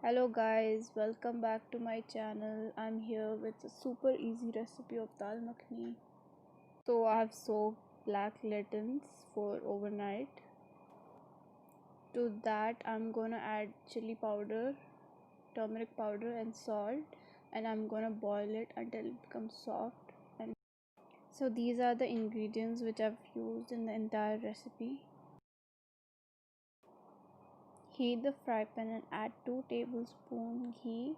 Hello guys, welcome back to my channel. I'm here with a super easy recipe of dal makhani. So I have soaked black lentils for overnight. To that I'm gonna add chili powder, turmeric powder and salt, and I'm gonna boil it until it becomes soft. And so these are the ingredients which I've used in the entire recipe. Heat the fry pan and add 2 tablespoons ghee.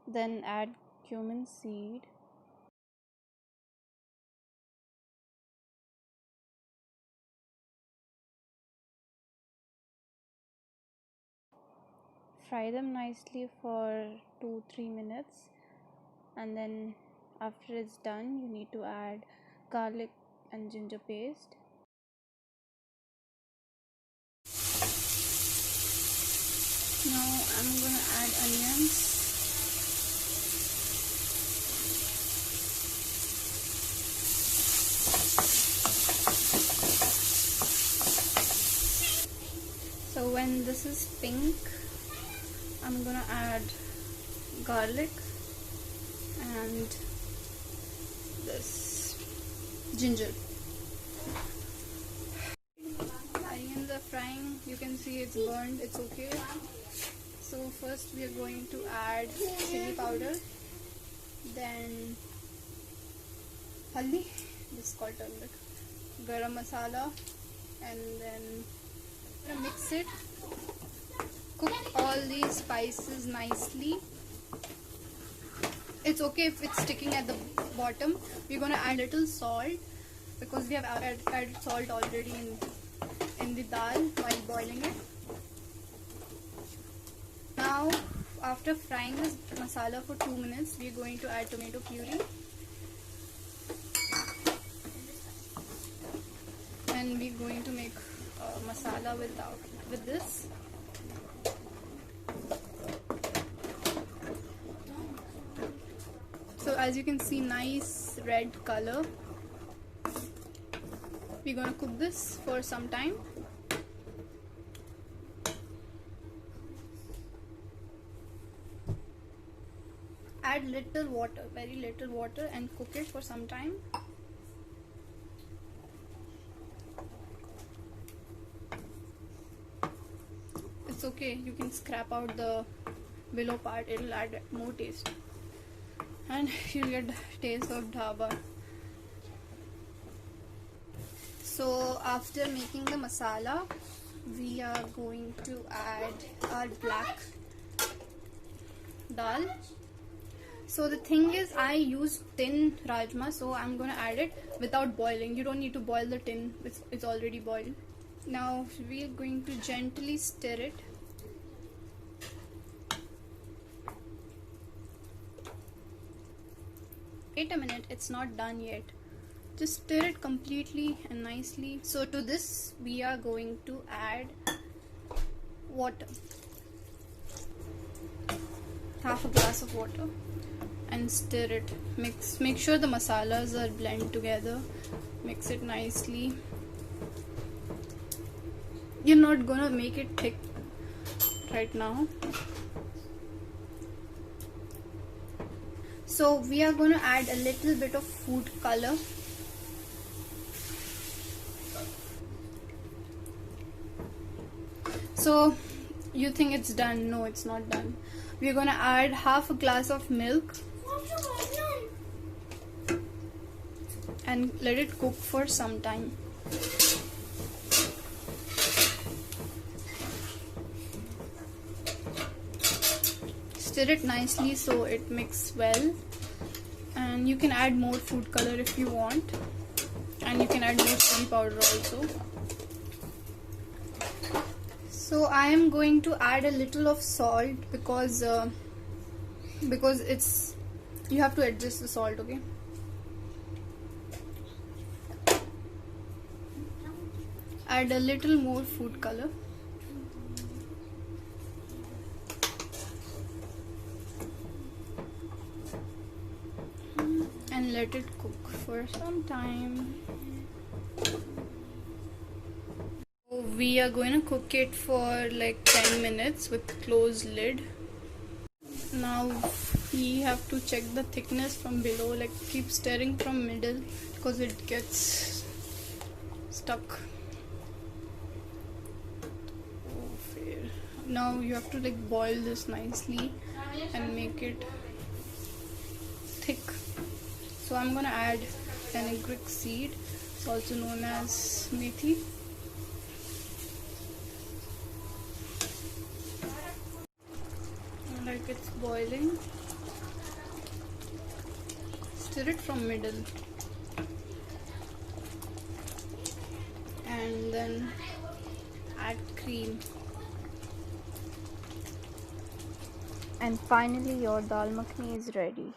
Then add cumin seed. Fry them nicely for 2-3 minutes, and then after it's done you need to add garlic and ginger paste. Now I'm gonna add onions. So when this is pink, I'm gonna add garlic and this ginger. Onions are frying, you can see it's burned, it's okay. So first we are going to add chili powder, then haldi, this is called turmeric, garam masala, and then mix it. Cook all these spices nicely. It's okay if it's sticking at the bottom. We're gonna add little salt because we have added salt already in the dal while boiling it. Now after frying this masala for 2 minutes, we're going to add tomato puree, and we're going to make masala with this. So as you can see, nice red color. We're gonna cook this for some time. Add little water, very little water, and cook it for some time. It's okay, you can scrap out the below part, it'll add more taste and you'll get taste of dhaba. So after making the masala, we are going to add our black dal. So the thing is, I use tin rajma, so I'm gonna add it without boiling. You don't need to boil the tin, it's already boiled. Now we are going to gently stir it. Wait a minute, it's not done yet. Just stir it completely and nicely. So to this we are going to add water, half a glass of water, and stir it. Make sure the masalas are blend together. Mix it nicely. You're not gonna make it thick right now. So we are going to add a little bit of food color. So you think it's done? No, it's not done. We're going to add half a glass of milk and let it cook for some time. Stir it nicely so it mixes well, and you can add more food color if you want, and you can add more chili powder also. So I am going to add a little of salt because it's, you have to adjust the salt, okay? Add a little more food color. And let it cook for some time. we are going to cook it for like 10 minutes with closed lid. Now we have to check the thickness from below, like keep stirring from middle because it gets stuck. Now you have to like boil this nicely and make it thick. So I'm gonna add fenugreek seed, it's also known as methi. Like it's boiling, stir it from middle and then add cream. And finally your dal makhani is ready.